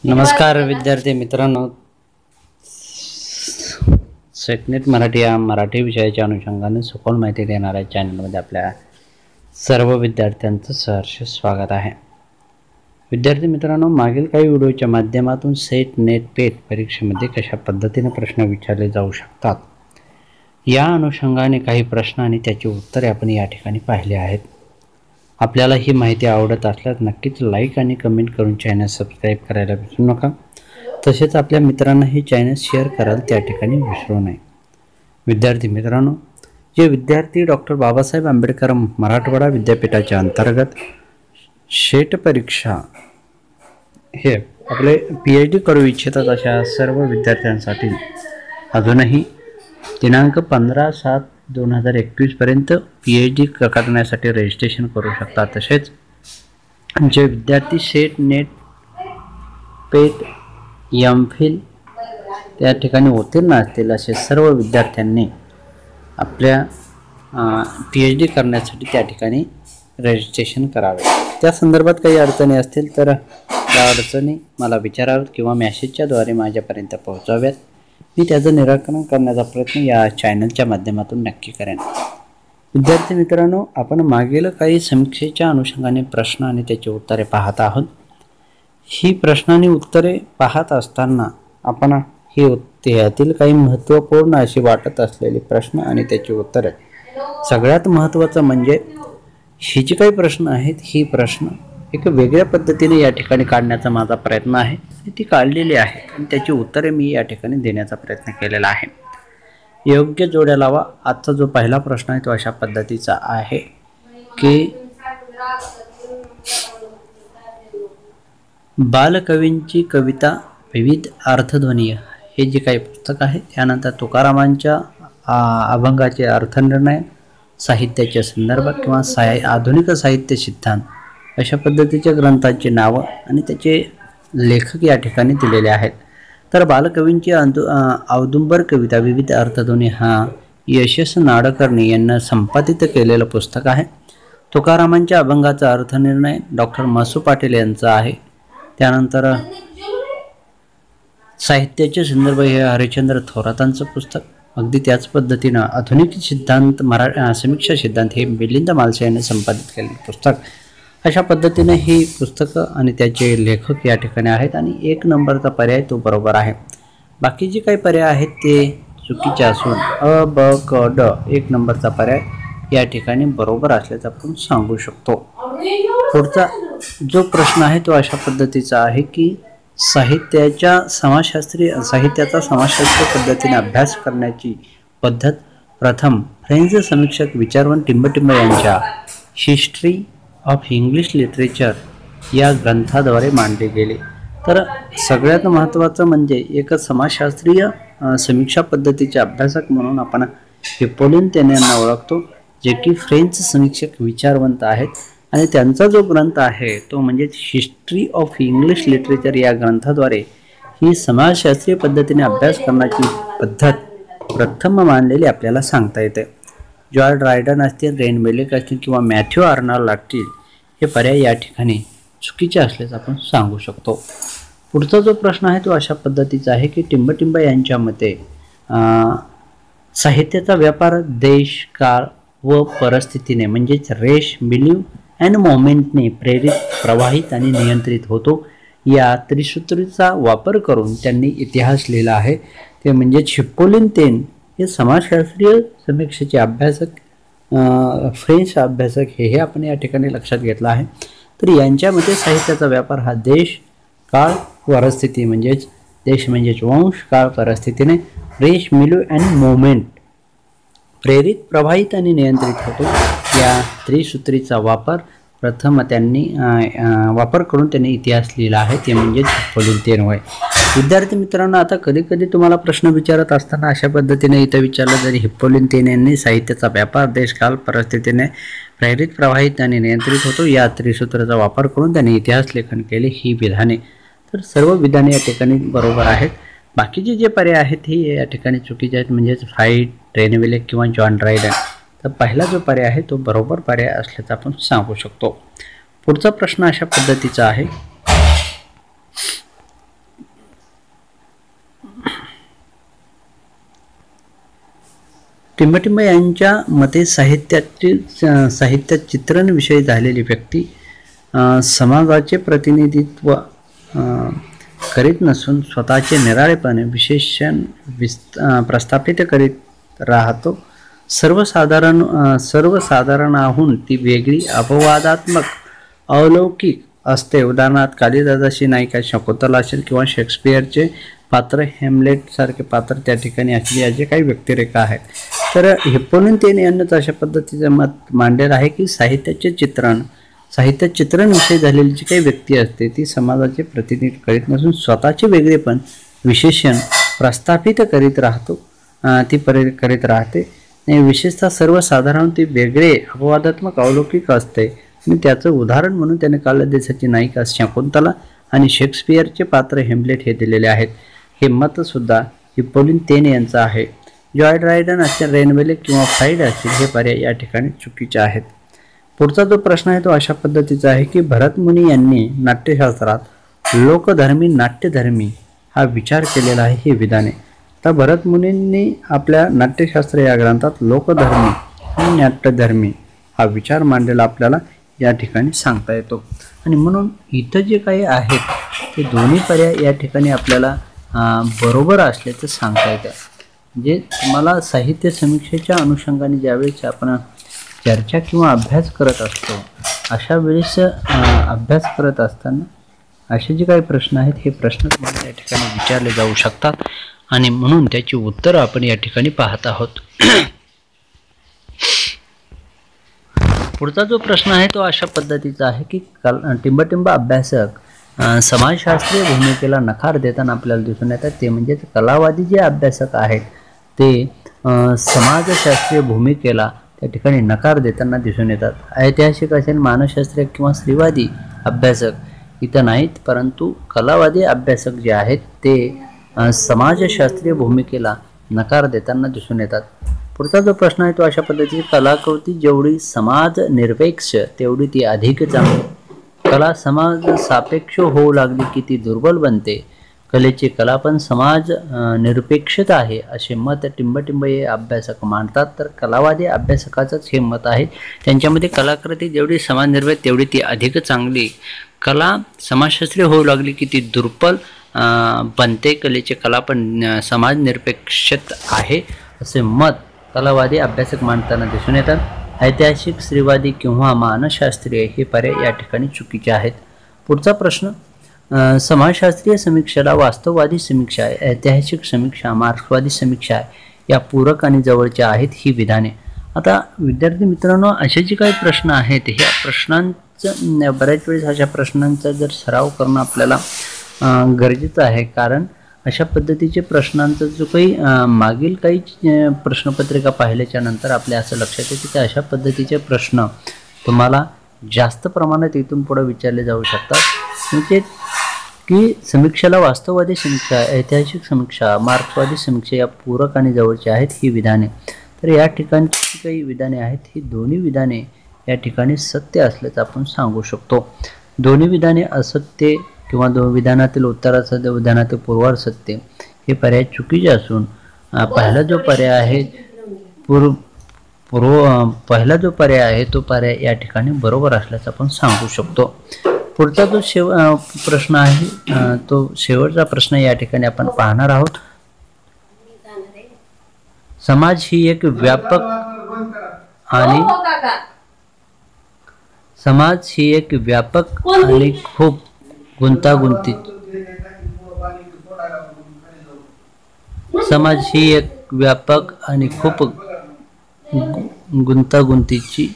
नमस्कार विद्यार्थी मित्रांनो, सेटनेट मराठी या मराठी विषयाच्या अनुषंगाने सखोल माहिती देणाऱ्या चॅनलमध्ये आपल्या सर्व विद्यार्थ्यांचं सहर्ष स्वागत आहे। विद्यार्थी मित्रांनो, मागील काही व्हिडिओच्या माध्यमातून सेट नेट पेट परीक्षेमध्ये कशा पद्धतीने प्रश्न विचारले जाऊ शकतात या अनुषंगाने काही प्रश्न आणि त्याची उत्तरे आपण या ठिकाणी पाहिले आहेत। आपल्याला ही माहिती आवडत असल्यास नक्कीच लाईक आणि कमेंट करून चॅनल सबस्क्राइब करायला विसरू नका। तसेच आपल्या मित्रांना हे चॅनल शेअर कराल त्या ठिकाणी विसरू नये। विद्यार्थी मित्रांनो, जे विद्यार्थी डॉक्टर बाबासाहेब आंबेडकर मराठवाडा विद्यापीठाच्या अंतर्गत शेट परीक्षा हे आपले PhD करू इच्छितात अशा सर्व विद्यार्थ्यांसाठी अजूनही दिनांक 15/7/2021 पर्यंत PhD करण्यासाठी रजिस्ट्रेशन करू शकतात। तसेच जे विद्यार्थी सेट नेट पेट MPhil त्या ठिकाणी उत्तीर्ण असतील असे सर्व विद्यार्थ्यांनी आपल्या PhD करण्यासाठी त्या ठिकाणी रजिस्ट्रेशन करावे। त्या संदर्भात काही अडचणी असतील तर त्या अडचणी मला विचाराव्यात किंवा मेसेजच्या द्वारे माझ्यापर्यंत पोहोचाव्यात। मी त्याचं निराकरण करण्याचा प्रयत्न या चॅनलच्या माध्यमातून नक्की करेन। विद्यार्थी मित्रांनो, आपण मागील काही समीक्षेच्या अनुषंगाने प्रश्न आणि त्याची उत्तरे पाहत आहोत। ही प्रश्न आणि उत्तरे पाहत असताना आपण यातील काही महत्त्वपूर्ण अशी वाटत असलेले प्रश्न आणि त्याची उत्तरे, सगळ्यात महत्त्वाचं म्हणजे ही जी काही प्रश्न आहेत ही प्रश्न एक वेगळ्या पद्धतीने या ठिकाणी काढण्याचा माझा प्रयत्न आहे। ती काढलेली आहे आणि त्याची उत्तरे मी या ठिकाणी देण्याचा प्रयत्न केलेला आहे। योग्य जोड्या लावा। आजचा जो पहिला प्रश्न आहे तो अशा पद्धतीचा आहे की बालकवींची कविता विविध अर्थध्वनी हे जे काही पुस्तक आहे, त्यानंतर तुकारामांच्या अभंगाचे अर्थनिर्णय, साहित्याच्या संदर्भात किंवा आधुनिक साहित्य सिद्धांत अशा पद्धतीच्या ग्रंथांची नावं आणि त्याचे लेखक या ठिकाणी दिलेले आहेत। तर बालकवींची औदुंबर कविता विविध अर्थध्वनी हा यशस नाडकर्णी यांना संपादित केलेलं पुस्तक आहे। तुकारामांच्या अभंगाचा अर्थनिर्णय डॉक्टर मसू पाटील यांचा आहे। त्यानंतर साहित्याचे संदर्भ हे हरिश्चंद्र थोरातांचं पुस्तक। अगदी त्याच पद्धतीनं आधुनिक सिद्धांत समीक्षा सिद्धांत हे मिलिंद मालसे यांनी संपादित केलेले पुस्तक। अशा पद्धतीने ही पुस्तकं आणि त्याचे लेखक या ठिकाणी आहेत आणि 1 नंबरचा पर्याय तो बरोबर आहे। बाकी जे काही पर्याय आहेत ते चुकीचे असून अ, ब, क, ड 1 नंबरचा पर्याय या ठिकाणी बरोबर असल्याचं आपण सांगू शकतो। पुढचा जो प्रश्न आहे तो अशा पद्धतीचा आहे की साहित्याचा समाजशास्त्रीय पद्धतीने अभ्यास करण्याची पद्धत प्रथम फ्रेंच समीक्षक विचारवंत टिंबटिंब यांच्या हिस्ट्री ऑफ इंग्लिश लिटरेचर या ग्रंथाद्वारे मांडली गेली। तर सगळ्यात महत्त्वाचं म्हणजे एक समाजशास्त्रीय समीक्षा पद्धतीचे अभ्यासक म्हणून आपण हिप्पोलियन यांना ओळखतो, जे की फ्रेंच समीक्षक विचारवंत आहेत आणि त्यांचा जो ग्रंथ आहे तो म्हणजे हिस्ट्री ऑफ इंग्लिश लिटरेचर या ग्रंथाद्वारे ही समाजशास्त्रीय पद्धतीने अभ्यास करण्याची पद्धत प्रथम मांडलेली आपल्याला सांगता येते। जॉर्ज ड्रायडन असतील, रेन मेलिक असतील किंवा मॅथ्यू आर्नॉल्ड लागतील हे पर्याय या ठिकाणी चुकीचे असल्याचं आपण सांगू शकतो। पुढचा जो प्रश्न आहे तो अशा पद्धतीचा आहे की टिंबटिंब यांच्या मते साहित्याचा व्यापार देश, काळ व परिस्थितीने म्हणजेच रेश, मिलिव अँड मोमेंटने प्रेरित, प्रवाहित आणि नियंत्रित होतो या त्रिसूत्रीचा वापर करून त्यांनी इतिहास लिहिला आहे। ते म्हणजेच हिप्पोलियन हे समाजशास्त्रीय समीक्षेचे अभ्यासक, फ्रेंच अभ्यासक हे आपण या ठिकाणी लक्षात घेतलं आहे। तर यांच्यामध्ये साहित्याचा व्यापार हा देश, काळ, परिस्थिती म्हणजेच देश म्हणजेच वंश, काळ, परिस्थितीने रेश, मिलिव अँड मोमेंट प्रेरित, प्रवाहित आणि नियंत्रित होतो या त्रिसूत्रीचा वापर प्रथम त्यांनी वापर करून त्यांनी इतिहास लिहिला आहे, ते म्हणजेच हिप्पोलियन होय। विद्यार्थी मित्रांनो, आता कधी कधी तुम्हाला प्रश्न विचारत असताना अशा पद्धतीने इथं विचारलं जरी हिप्पोलियन यांनी साहित्याचा व्यापार देश, काळ, परिस्थितीने प्रेरित, प्रवाहित आणि नियंत्रित होतो या त्रिसूत्राचा वापर करून त्यांनी इतिहास लेखन केले ही विधाने, तर सर्व विधाने या ठिकाणी बरोबर आहेत। बाकीचे जे पर्याय आहेत हे या ठिकाणी चुकीचे आहेत, म्हणजेच फ्राईड, रेनवेले किंवा जॉन ड्रायडन। तर पहिला जो पर्याय आहे तो बरोबर पर्याय असल्याचं आपण सांगू शकतो। पुढचा प्रश्न अशा पद्धतीचा आहे टिंबटिंब यांच्या मते साहित्यात चित्रणविषयी झालेली व्यक्ती समाजाचे प्रतिनिधित्व करीत नसून स्वतःचे निराळेपणे विशेषण प्रस्थापित करीत राहतो. सर्वसाधारणाहून ती वेगळी, अपवादात्मक, अलौकिक असते. उदाहरणार्थ कालिदासाची नायिका शकुंतला असेल किंवा शेक्सपियरचे पात्र हेमलेट सारखे पात्र त्या ठिकाणी असले, याचे काही व्यक्तिरेखा आहेत. तर हिप्पोलियन यांनीच अशा पद्धतीचं मत मांडलेलं आहे की साहित्यात चित्रणविषयी झालेली जी काही व्यक्ती असते ती समाजाचे प्रतिनिधित्व करीत नसून स्वतःचे वेगळेपण विशेषण प्रस्थापित करीत राहते. विशेषतः सर्वसाधारण ती वेगळे, अपवादात्मक, अलौकिक असते. आणि त्याचं उदाहरण म्हणून त्याने कालिदासाची नायिका शकुंतला आणि शेक्सपियरचे पात्र हेमलेट हे दिलेले आहेत. हे मत सुद्धा हिप्पोलियन यांचं आहे. जॉय ड्रायडन असेल, रेनवेले किंवा फ्राईड असतील हे पर्याय या ठिकाणी चुकीचे आहेत. पुढचा जो प्रश्न आहे तो अशा पद्धतीचा आहे की भरतमुनी यांनी नाट्यशास्त्रात लोकधर्मी नाट्यधर्मी हा विचार केलेला आहे. हे विधाने तर भरतमुनींनी आपल्या नाट्यशास्त्र या ग्रंथात लोकधर्मी आणि नाट्यधर्मी हा विचार मांडलेला आपल्याला या ठिकाणी सांगता येतो. आणि म्हणून इथं जे काही आहेत ते दोन्ही पर्याय या ठिकाणी आपल्याला बरोबर असल्याचं सांगता येतं. जे तुम्हाला साहित्य समीक्षेच्या अनुषंगाने ज्यावेळेस आपण चर्चा किंवा अभ्यास करत असतो अशा वेळेस अभ्यास करत असताना असे जे काही प्रश्न आहेत हे प्रश्न तुम्हाला या ठिकाणी विचारले जाऊ शकतात आणि म्हणून त्याची उत्तरं आपण या ठिकाणी पाहत आहोत. पुढचा जो प्रश्न आहे तो अशा पद्धतीचा आहे की टिंबटिंब अभ्यासक समाजशास्त्रीय भूमिकेला नकार देताना आपल्याला दिसून येतात. ते म्हणजे कलावादी जे अभ्यासक आहेत ते समाजशास्त्रीय भूमिकेला त्या ठिकाणी नकार देताना दिसून येतात. ऐतिहासिक असेल, मानसशास्त्रीय किंवा स्त्रीवादी अभ्यासक इथं नाहीत, परंतु कलावादी अभ्यासक जे आहेत ते समाजशास्त्रीय भूमिकेला नकार देताना दिसून येतात. पुढचा जो प्रश्न आहे तो अशा पद्धतीची कलाकृती जेवढी समाज निरपेक्ष तेवढी ती अधिक चांगली. कला समाज सापेक्ष होऊ लागली की ती दुर्बल बनते. कलेची कला पण समाज निरपेक्षच आहे असे मत टिंबटिंब हे अभ्यासक मांडतात. तर कलावादी अभ्यासकाचंच हे मत आहे. त्यांच्यामध्ये कलाकृती जेवढी समाजनिरपेक्ष तेवढी ती अधिक चांगली. कला समाजशास्त्रीय होऊ लागली की ती दुर्बल बनते. कलेची कला पण समाज निरपेक्षत आहे असे मत कलावादी अभ्यासक मांडताना दिसून येतात. ऐतिहासिक, स्त्रीवादी किंवा मानसशास्त्रीय हे पर्याय या ठिकाणी चुकीचे आहेत. पुढचा प्रश्न समाजशास्त्रीय समीक्षेला वास्तववादी समीक्षा, ऐतिहासिक समीक्षा, मार्क्सवादी समीक्षा या पूरक आणि जवळच्या आहेत ही विधाने. आता विद्यार्थी मित्रांनो असे जे काही प्रश्न आहेत ह्या प्रश्नांचं बऱ्याच वेळेस अशा प्रश्नांचा जर सराव करणं आपल्याला गरजेचं आहे. कारण अशा पद्धतीचे प्रश्नांचा जो काही मागील काही प्रश्नपत्रिका पाहिल्याच्या नंतर आपल्या असं लक्षात येते की अशा पद्धतीचे प्रश्न तुम्हाला जास्त प्रमाणात इथून पुढे विचारले जाऊ शकतात. म्हणजे की समीक्षेला वास्तववादी समीक्षा, ऐतिहासिक समीक्षा, मार्क्सवादी समीक्षा या पूरक आणि जवळची आहेत ही विधाने. तर या ठिकाणची काही विधाने आहेत ही दोन्ही विधाने या ठिकाणी सत्य असल्याचं आपण सांगू शकतो. दोन्ही विधाने असत्य किंवा विधानातील उत्तरासत्य, विधानातील पूर्वार्ध सत्य हे पर्याय चुकीचे असून पहिला जो पर्याय आहे पहिला जो पर्याय आहे तो पर्याय या ठिकाणी बरोबर असल्याचं आपण सांगू शकतो. पुढचा जो प्रश्न आहे तो शेवटचा प्रश्न या ठिकाणी आपण पाहणार आहोत. समाज ही एक व्यापक आणि खूप गुंतागुंतीची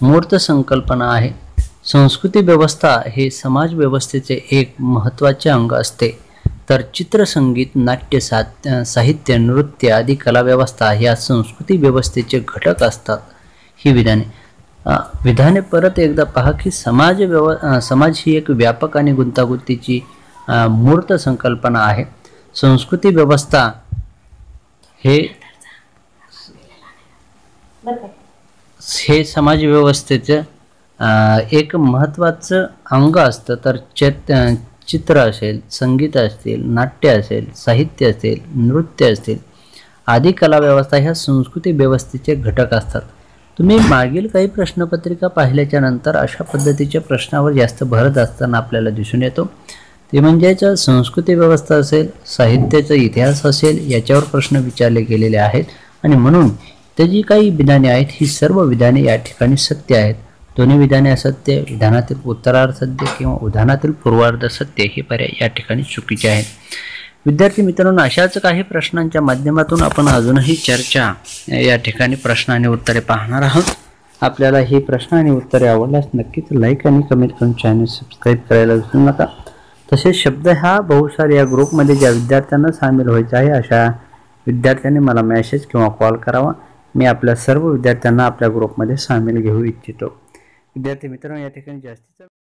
मूर्त संकल्पना आहे. संस्कृती व्यवस्था हे समाज व्यवस्थेचे एक महत्त्वाचे अंग असते. तर चित्र, संगीत, नाट्य, साहित्य, नृत्य आदी कला व्यवस्था ह्या संस्कृती व्यवस्थेचे घटक असतात ही विधाने परत एकदा पहा की समाज ही एक व्यापक आणि गुंतागुंतीची मूर्त संकल्पना आहे. संस्कृती व्यवस्था हे समाज व्यवस्थेचं एक महत्त्वाचं अंग असतं. तर चित्र असेल, संगीत असेल, नाट्य असेल, साहित्य असेल, नृत्य असेल आदी कला व्यवस्था ह्या संस्कृती व्यवस्थेचे घटक असतात। तुम्ही मागील काही प्रश्नपत्रिका पाहिल्याच्या नंतर अशा पद्धतीच्या प्रश्नावर जास्त भर असताना आपल्याला दिसून येतो। ते म्हणजेच संस्कृती व्यवस्था असेल, साहित्याचा इतिहास असेल, याच्यावर प्रश्न विचारले गेलेले आहेत आणि म्हणून ते जी काही विधाने आहेत ही सर्व विधाने या ठिकाणी सत्य आहेत। दोन्ही विधाने असत्य, विधानातील उत्तरार्ध सत्य किंवा विधानातील पूर्वार्ध सत्य हे पर्याय या ठिकाणी चुकीचे आहेत। विद्यार्थी मित्रांनो, अशाच काही प्रश्नांच्या माध्यमातून आपण अजूनही चर्चा या ठिकाणी प्रश्न आणि उत्तरे पाहणार आहोत। आपल्याला ही प्रश्न आणि उत्तरे आवडल्यास नक्कीच लाईक आणि कमेंट करून चॅनल सबस्क्राईब करायला विसरू नका। तसेच शब्द हा बहुसार या ग्रुपमध्ये ज्या विद्यार्थ्यांना सामील व्हायचे आहे अशा विद्यार्थ्यांनी मला मेसेज किंवा कॉल करावा। मी आपल्या सर्व विद्यार्थ्यांना आपल्या ग्रुपमध्ये सामील घेऊ इच्छितो। विद्यार्थी मित्रांनो, या ठिकाणी जास्तीचा